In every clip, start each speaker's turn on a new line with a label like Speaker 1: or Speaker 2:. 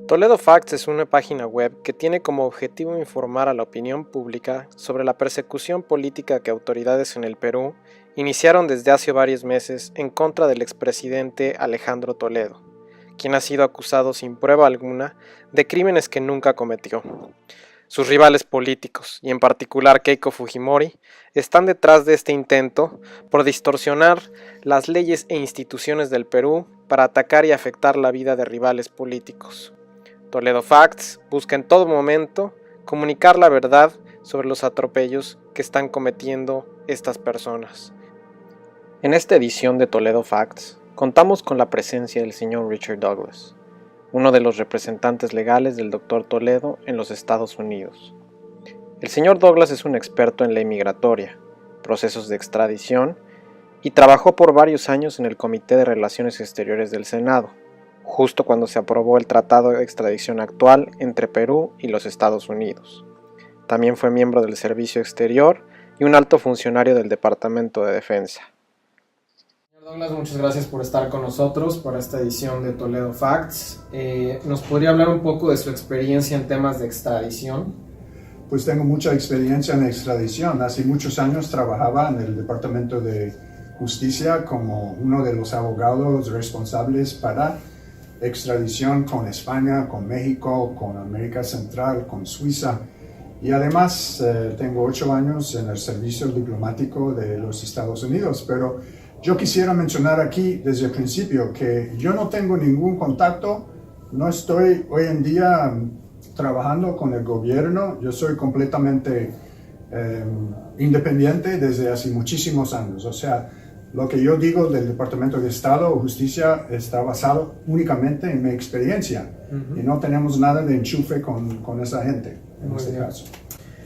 Speaker 1: Toledo Facts es una página web que tiene como objetivo informar a la opinión pública sobre la persecución política que autoridades en el Perú iniciaron desde hace varios meses en contra del expresidente Alejandro Toledo, quien ha sido acusado sin prueba alguna de crímenes que nunca cometió. Sus rivales políticos, y en particular Keiko Fujimori, están detrás de este intento por distorsionar las leyes e instituciones del Perú para atacar y afectar la vida de rivales políticos. Toledo Facts busca en todo momento comunicar la verdad sobre los atropellos que están cometiendo estas personas. En esta edición de Toledo Facts, contamos con la presencia del señor Richard Douglas, uno de los representantes legales del Dr. Toledo en los Estados Unidos. El señor Douglas es un experto en ley migratoria, procesos de extradición y trabajó por varios años en el Comité de Relaciones Exteriores del Senado, justo cuando se aprobó el tratado de extradición actual entre Perú y los Estados Unidos. También fue miembro del Servicio Exterior y un alto funcionario del Departamento de Defensa. Señor Douglas, muchas gracias por estar con nosotros para esta edición de Toledo Facts. ¿Nos podría hablar un poco de su experiencia en temas de extradición?
Speaker 2: Pues tengo mucha experiencia en extradición. Hace muchos años trabajaba en el Departamento de Justicia como uno de los abogados responsables para extradición con España, con México, con América Central, con Suiza. Y además tengo 8 años en el servicio diplomático de los Estados Unidos. Pero yo quisiera mencionar aquí desde el principio que yo no tengo ningún contacto, no estoy hoy en día trabajando con el gobierno. Yo soy completamente independiente desde hace muchísimos años. O sea, lo que yo digo del Departamento de Estado o Justicia está basado únicamente en mi experiencia. Y no tenemos nada de enchufe con esa gente en este caso.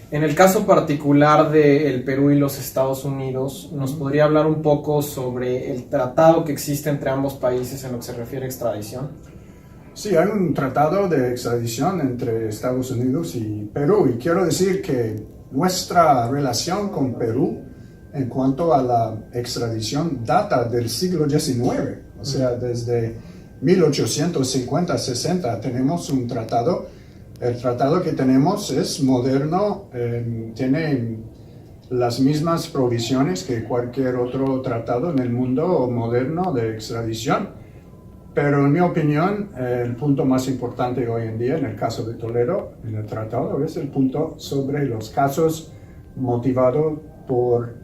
Speaker 1: En el caso particular del Perú y los Estados Unidos, ¿nos podría hablar un poco sobre el tratado que existe entre ambos países en lo que se refiere a extradición?
Speaker 2: Sí, hay un tratado de extradición entre Estados Unidos y Perú. Y quiero decir que nuestra relación con Perú en cuanto a la extradición data del siglo XIX, o sea, desde 1850-60 tenemos un tratado. El tratado que tenemos es moderno, tiene las mismas provisiones que cualquier otro tratado en el mundo moderno de extradición, pero en mi opinión el punto más importante hoy en día en el caso de Toledo, en el tratado, es el punto sobre los casos motivados por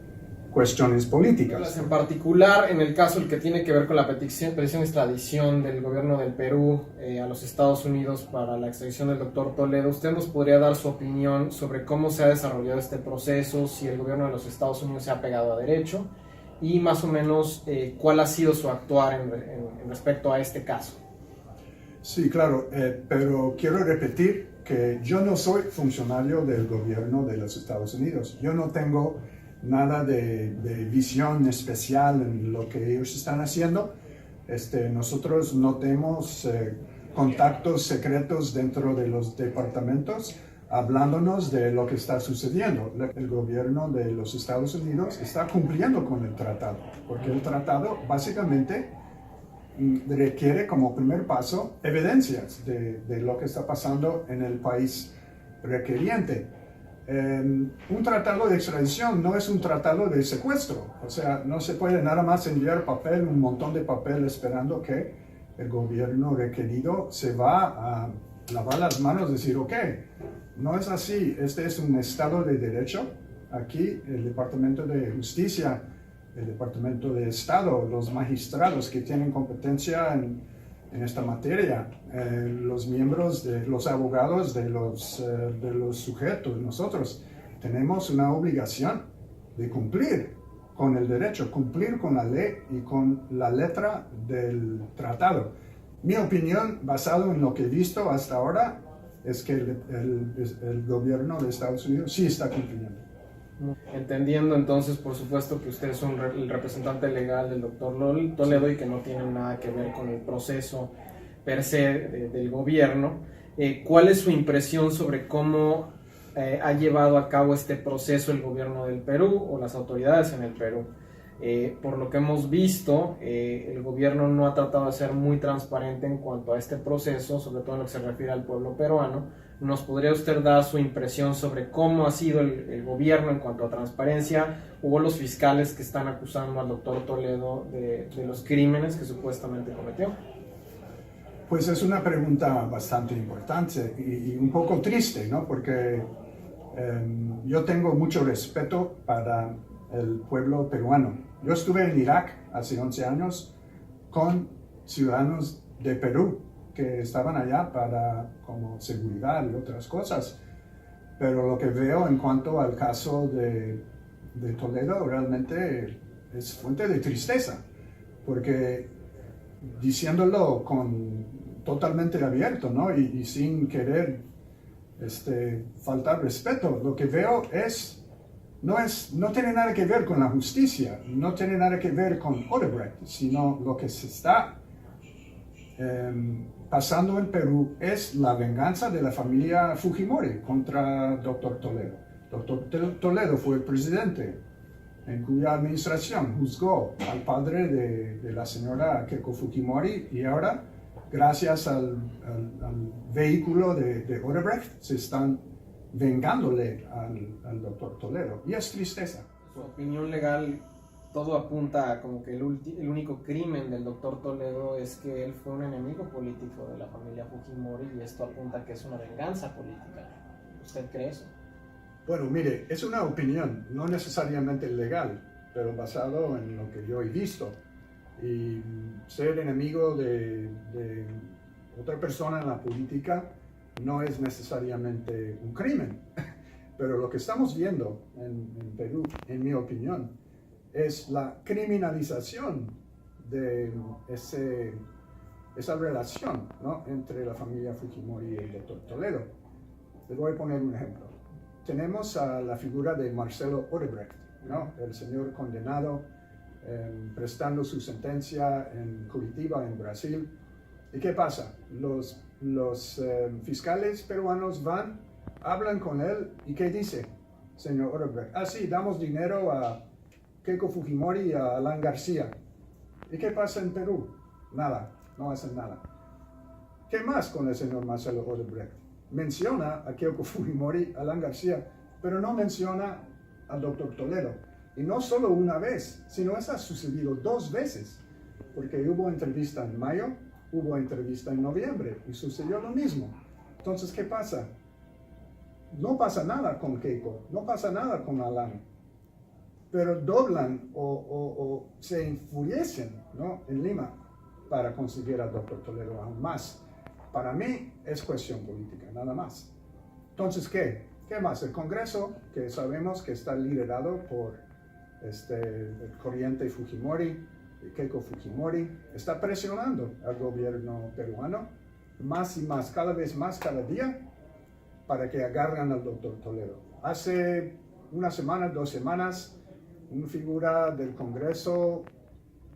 Speaker 2: cuestiones políticas.
Speaker 1: En particular, en el caso el que tiene que ver con la petición de extradición del gobierno del Perú a los Estados Unidos para la extradición del doctor Toledo, ¿usted nos podría dar su opinión sobre cómo se ha desarrollado este proceso, si el gobierno de los Estados Unidos se ha pegado a derecho y más o menos cuál ha sido su actuar en respecto a este caso?
Speaker 2: Sí, claro, pero quiero repetir que yo no soy funcionario del gobierno de los Estados Unidos. Yo no tengo nada de visión especial en lo que ellos están haciendo. Nosotros no tenemos contactos secretos dentro de los departamentos hablándonos de lo que está sucediendo. El gobierno de los Estados Unidos está cumpliendo con el tratado, porque el tratado básicamente requiere como primer paso evidencias de lo que está pasando en el país requiriente. Un tratado de extradición no es un tratado de secuestro, o sea, no se puede nada más enviar papel, un montón de papel esperando que el gobierno requerido se va a lavar las manos y decir, ok, no es así, este es un Estado de Derecho. Aquí el Departamento de Justicia, el Departamento de Estado, los magistrados que tienen competencia en esta materia, los miembros, los abogados de los sujetos, nosotros tenemos una obligación de cumplir con el derecho, cumplir con la ley y con la letra del tratado. Mi opinión, basado en lo que he visto hasta ahora, es que el gobierno de Estados Unidos sí está cumpliendo.
Speaker 1: Entendiendo entonces, por supuesto, que usted es el representante legal del doctor Toledo y que no tiene nada que ver con el proceso per se del gobierno, ¿cuál es su impresión sobre cómo ha llevado a cabo este proceso el gobierno del Perú o las autoridades en el Perú? Por lo que hemos visto, el gobierno no ha tratado de ser muy transparente en cuanto a este proceso, sobre todo en lo que se refiere al pueblo peruano. ¿Nos podría usted dar su impresión sobre cómo ha sido el gobierno en cuanto a transparencia? ¿Hubo los fiscales que están acusando al doctor Toledo de los crímenes que supuestamente cometió?
Speaker 2: Pues es una pregunta bastante importante y un poco triste, ¿no? Porque yo tengo mucho respeto para el pueblo peruano. Yo estuve en Irak hace 11 años con ciudadanos de Perú que estaban allá para como seguridad y otras cosas. Pero lo que veo en cuanto al caso de Toledo realmente es fuente de tristeza, porque diciéndolo totalmente abierto, ¿no? y sin querer faltar respeto, lo que veo no tiene nada que ver con la justicia, no tiene nada que ver con Odebrecht, sino lo que se está pasando en Perú es la venganza de la familia Fujimori contra Dr. Toledo. Dr. Toledo fue el presidente en cuya administración juzgó al padre de la señora Keiko Fujimori y ahora, gracias al vehículo de Odebrecht, se están vengándole al doctor Toledo. Y es tristeza.
Speaker 1: Su opinión legal, todo apunta a como que el único crimen del doctor Toledo es que él fue un enemigo político de la familia Fujimori y esto apunta a que es una venganza política. ¿Usted cree eso?
Speaker 2: Bueno, mire, es una opinión, no necesariamente legal, pero basado en lo que yo he visto. Y ser enemigo de otra persona en la política no es necesariamente un crimen. Pero lo que estamos viendo en Perú, en mi opinión, es la criminalización de esa relación, ¿no? Entre la familia Fujimori y el doctor Toledo. Les voy a poner un ejemplo. Tenemos a la figura de Marcelo Odebrecht, ¿no? El señor condenado prestando su sentencia en Curitiba, en Brasil. ¿Y qué pasa? Los fiscales peruanos hablan con él y ¿qué dice, señor Odebrecht? Ah, sí, damos dinero a Keiko Fujimori y a Alan García. ¿Y qué pasa en Perú? Nada, no hacen nada. ¿Qué más con el señor Marcelo Odebrecht? Menciona a Keiko Fujimori, a Alan García, pero no menciona al doctor Toledo. Y no solo una vez, sino eso ha sucedido 2 veces, porque hubo entrevista en mayo, hubo entrevista en noviembre y sucedió lo mismo. Entonces, ¿qué pasa? No pasa nada con Keiko, no pasa nada con Alan, pero doblan o se enfurecen, ¿no? En Lima para conseguir al doctor Toledo aún más. Para mí es cuestión política, nada más. Entonces, ¿qué más? El Congreso, que sabemos que está liderado por el corriente Fujimori, Keiko Fujimori, está presionando al gobierno peruano más y más, cada vez más, cada día, para que agarren al doctor Toledo. Hace una semana, 2 semanas, una figura del Congreso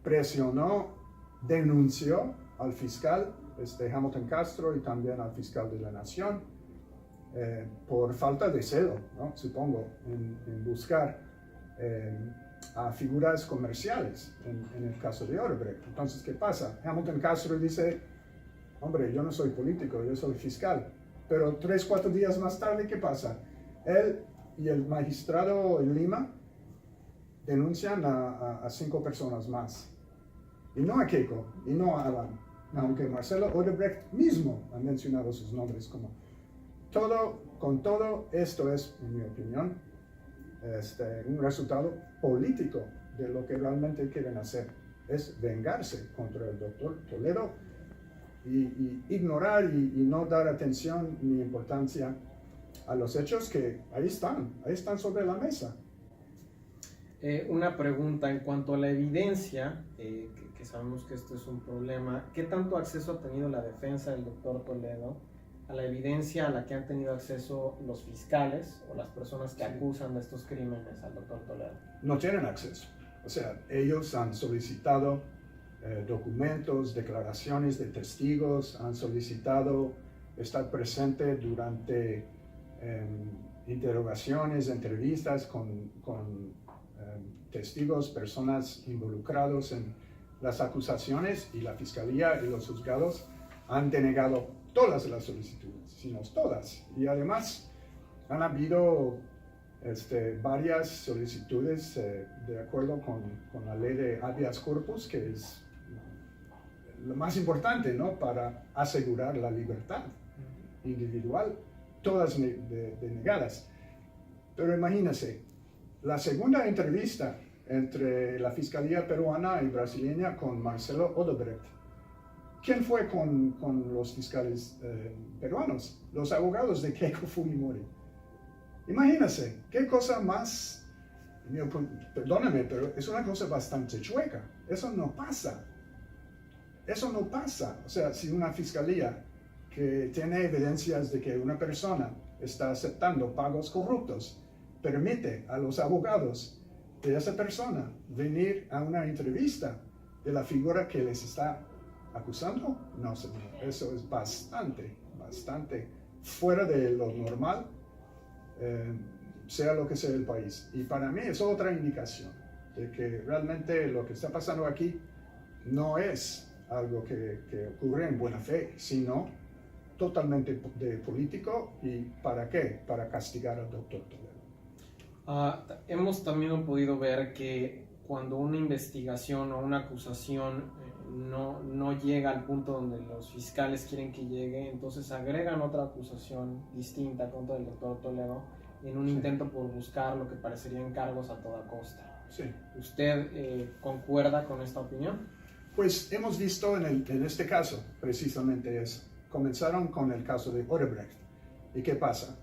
Speaker 2: presionó, denunció al fiscal Hamilton Castro y también al fiscal de la Nación por falta de celo, ¿no? Supongo, en buscar a figuras comerciales en el caso de Odebrecht. Entonces, ¿qué pasa? Hamilton Castro dice, hombre, yo no soy político, yo soy fiscal. Pero 3, 4 días más tarde, ¿qué pasa? Él y el magistrado en Lima denuncian a 5 personas más. Y no a Keiko, y no a Alan, aunque Marcelo Odebrecht mismo ha mencionado sus nombres como con todo esto es, en mi opinión, un resultado político de lo que realmente quieren hacer, es vengarse contra el doctor Toledo y ignorar y no dar atención ni importancia a los hechos que ahí están sobre la mesa.
Speaker 1: Una pregunta en cuanto a la evidencia, que sabemos que esto es un problema. ¿Qué tanto acceso ha tenido la defensa del doctor Toledo a la evidencia a la que han tenido acceso los fiscales o las personas que acusan de estos crímenes al doctor Toledo?
Speaker 2: No tienen acceso. O sea, ellos han solicitado documentos, declaraciones de testigos, han solicitado estar presente durante interrogaciones, entrevistas con testigos, personas involucradas en las acusaciones, y la fiscalía y los juzgados han denegado todas las solicitudes, si no todas. Y además han habido varias solicitudes de acuerdo con la ley de habeas corpus, que es lo más importante, ¿no?, para asegurar la libertad individual, todas denegadas. Pero imagínense, la segunda entrevista entre la Fiscalía peruana y brasileña con Marcelo Odebrecht. ¿Quién fue con los fiscales peruanos? Los abogados de Keiko Fujimori. Imagínense, qué cosa más, perdóname, pero es una cosa bastante chueca. Eso no pasa. Eso no pasa. O sea, si una fiscalía que tiene evidencias de que una persona está aceptando pagos corruptos permite a los abogados de esa persona venir a una entrevista de la figura que les está acusando, no, señor, eso es bastante fuera de lo normal, sea lo que sea el país. Y para mí es otra indicación de que realmente lo que está pasando aquí no es algo que ocurre en buena fe, sino totalmente de político. ¿Y para qué? Para castigar al doctor Toledo.
Speaker 1: Hemos también podido ver que cuando una investigación o una acusación no llega al punto donde los fiscales quieren que llegue, entonces agregan otra acusación distinta contra el doctor Toledo en un intento por buscar lo que parecerían cargos a toda costa.
Speaker 2: Sí.
Speaker 1: ¿Usted concuerda con esta opinión?
Speaker 2: Pues hemos visto en este caso precisamente eso. Comenzaron con el caso de Odebrecht. ¿Y qué pasa?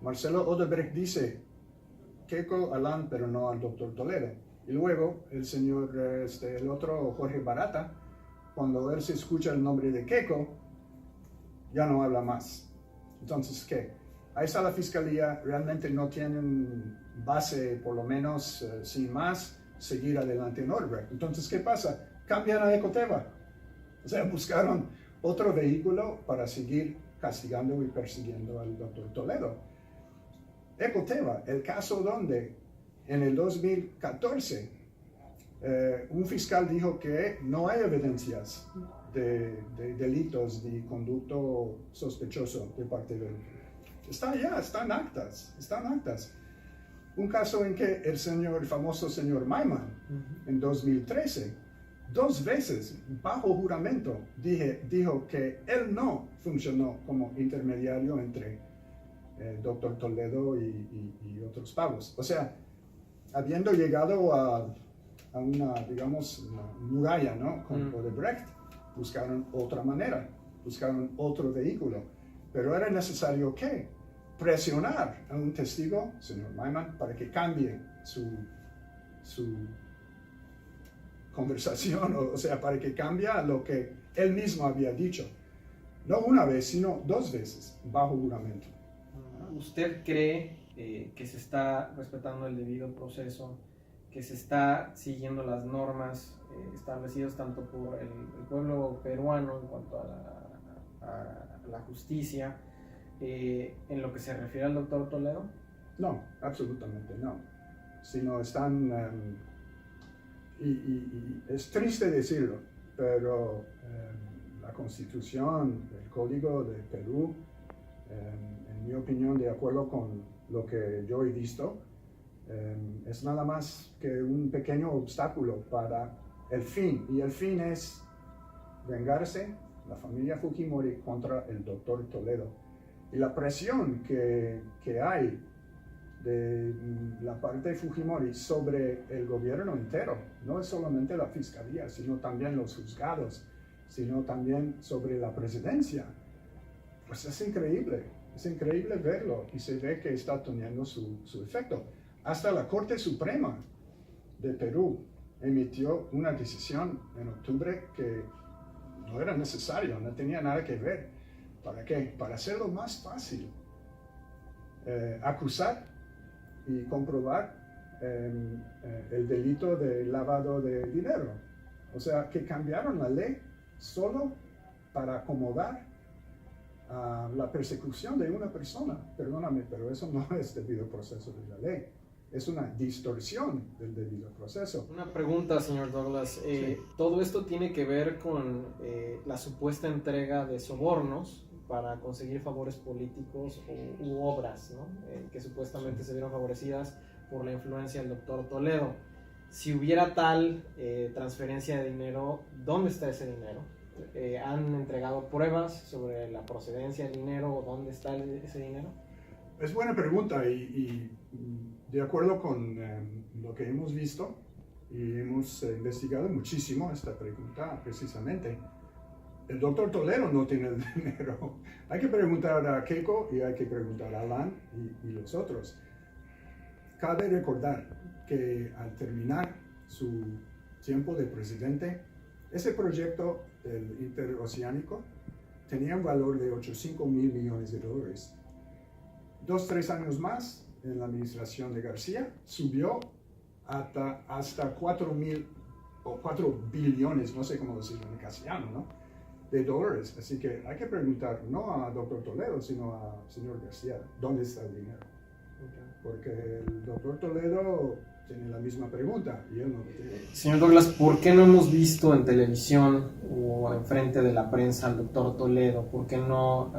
Speaker 2: Marcelo Odebrecht dice Keiko Alán, pero no al doctor Toledo. Y luego el señor, el otro Jorge Barata, cuando él se escucha el nombre de Keiko, ya no habla más. Entonces, ¿qué? Ahí está la fiscalía, realmente no tienen base, por lo menos, sin más, seguir adelante en Odebrecht. Entonces, ¿qué pasa? Cambian a Ecoteva. O sea, buscaron otro vehículo para seguir castigando y persiguiendo al doctor Toledo. Ecoteva, el caso donde en el 2014 un fiscal dijo que no hay evidencias de delitos ni conducto sospechoso de parte de él. Están actas. Un caso en que el famoso señor Maiman, en 2013, 2 veces bajo juramento dijo que él no funcionó como intermediario entre el doctor Toledo y otros pagos. O sea, habiendo llegado a una, digamos, una muralla, ¿no?, con Odebrecht, buscaron otra manera, buscaron otro vehículo. Pero era necesario, ¿qué? Presionar a un testigo, señor Maiman, para que cambie su conversación, o sea, para que cambie lo que él mismo había dicho. No una vez, sino 2 veces, bajo juramento.
Speaker 1: ¿Usted cree que se está respetando el debido proceso, que se está siguiendo las normas establecidas tanto por el pueblo peruano en cuanto a la justicia, en lo que se refiere al doctor Toledo?
Speaker 2: No, absolutamente no. Sino están, y es triste decirlo, pero la Constitución, el Código de Perú, en mi opinión, de acuerdo con lo que yo he visto, es nada más que un pequeño obstáculo para el fin, y el fin es vengarse, la familia Fujimori, contra el doctor Toledo. Y la presión que hay de la parte de Fujimori sobre el gobierno entero, no es solamente la fiscalía, sino también los juzgados, sino también sobre la presidencia, pues es increíble verlo, y se ve que está teniendo su efecto. Hasta la Corte Suprema de Perú emitió una decisión en octubre que no era necesario, no tenía nada que ver. ¿Para qué? Para hacerlo más fácil. Acusar y comprobar el delito de lavado de dinero. O sea, que cambiaron la ley solo para acomodar la persecución de una persona. Perdóname, pero eso no es debido proceso de la ley. es una distorsión del debido proceso.
Speaker 1: Una pregunta, señor Douglas.
Speaker 2: Sí.
Speaker 1: Todo esto tiene que ver con la supuesta entrega de sobornos para conseguir favores políticos u obras, ¿no? Que supuestamente se vieron favorecidas por la influencia del doctor Toledo. Si hubiera tal transferencia de dinero, ¿dónde está ese dinero? ¿Han entregado pruebas sobre la procedencia del dinero o dónde está ese dinero?
Speaker 2: Es buena pregunta y de acuerdo con lo que hemos visto y hemos investigado muchísimo esta pregunta precisamente. El doctor Toledo no tiene el dinero. Hay que preguntar a Keiko y hay que preguntar a Alan y los otros. Cabe recordar que al terminar su tiempo de presidente, ese proyecto del interoceánico tenía un valor de $85 mil millones. 2-3 años más, en la administración de García, subió hasta 4 billones, no sé cómo decirlo en castellano, ¿no? de dólares. Así que hay que preguntar no a doctor Toledo, sino a señor García, ¿dónde está el dinero? Porque el doctor Toledo tiene la misma pregunta y él no lo tiene.
Speaker 1: Señor Douglas, ¿por qué no hemos visto en televisión o en frente de la prensa al doctor Toledo? ¿Por qué no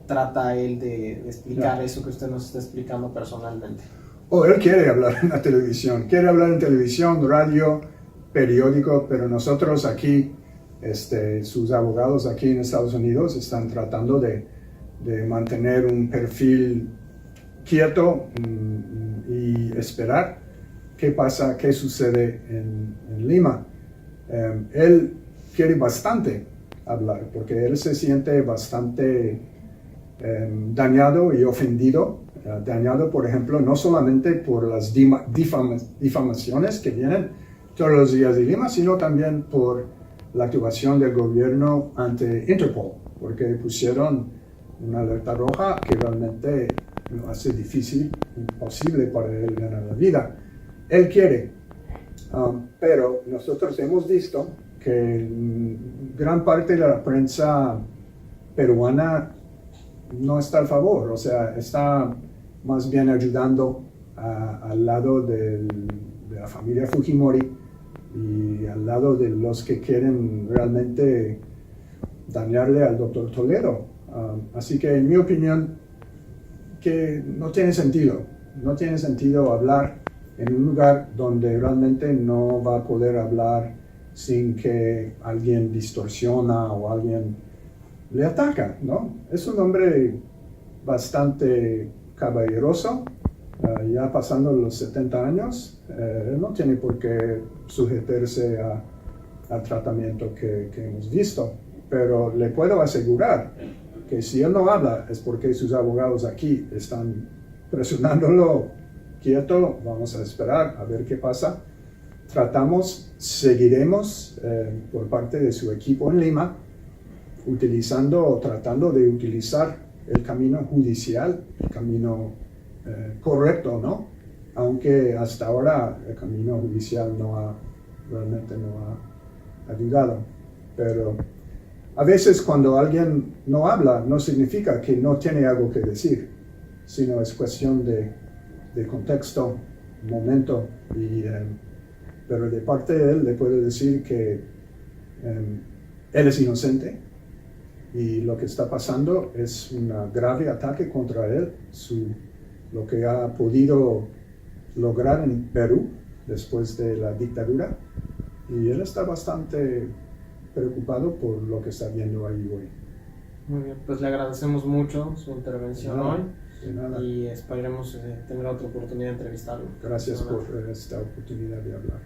Speaker 1: trata él de explicar eso que usted nos está explicando personalmente?
Speaker 2: Él quiere hablar en la televisión, radio, periódico, pero nosotros aquí, sus abogados aquí en Estados Unidos están tratando de mantener un perfil quieto y esperar qué pasa, qué sucede en Lima. Él quiere bastante hablar porque él se siente bastante dañado y ofendido. Dañado, por ejemplo, no solamente por las difamaciones que vienen todos los días de Lima, sino también por la actuación del gobierno ante Interpol, porque pusieron una alerta roja que realmente lo hace difícil, imposible para él ganar la vida. Él quiere, pero nosotros hemos visto que gran parte de la prensa peruana no está a favor, o sea, está más bien ayudando al lado de la familia Fujimori y al lado de los que quieren realmente dañarle al doctor Toledo. Así que en mi opinión, que no tiene sentido hablar en un lugar donde realmente no va a poder hablar sin que alguien distorsiona o alguien le ataca, ¿no? Es un hombre bastante caballeroso, ya pasando los 70 años, no tiene por qué sujetarse al tratamiento que hemos visto, pero le puedo asegurar que si él no habla es porque sus abogados aquí están presionándolo quieto. Vamos a esperar a ver qué pasa. Seguiremos por parte de su equipo en Lima, tratando de utilizar el camino judicial, el camino correcto, ¿no? Aunque hasta ahora el camino judicial realmente no ha ayudado. Pero a veces cuando alguien no habla, no significa que no tiene algo que decir, sino es cuestión de contexto, momento. Pero de parte de él le puedo decir que él es inocente y lo que está pasando es un grave ataque contra él, lo que ha podido lograr en Perú después de la dictadura, y él está bastante preocupado por lo que está viendo ahí hoy.
Speaker 1: Muy bien, pues le agradecemos mucho su intervención hoy
Speaker 2: de nada.
Speaker 1: Y esperemos tener otra oportunidad de entrevistarlo.
Speaker 2: Gracias por esta oportunidad de hablar.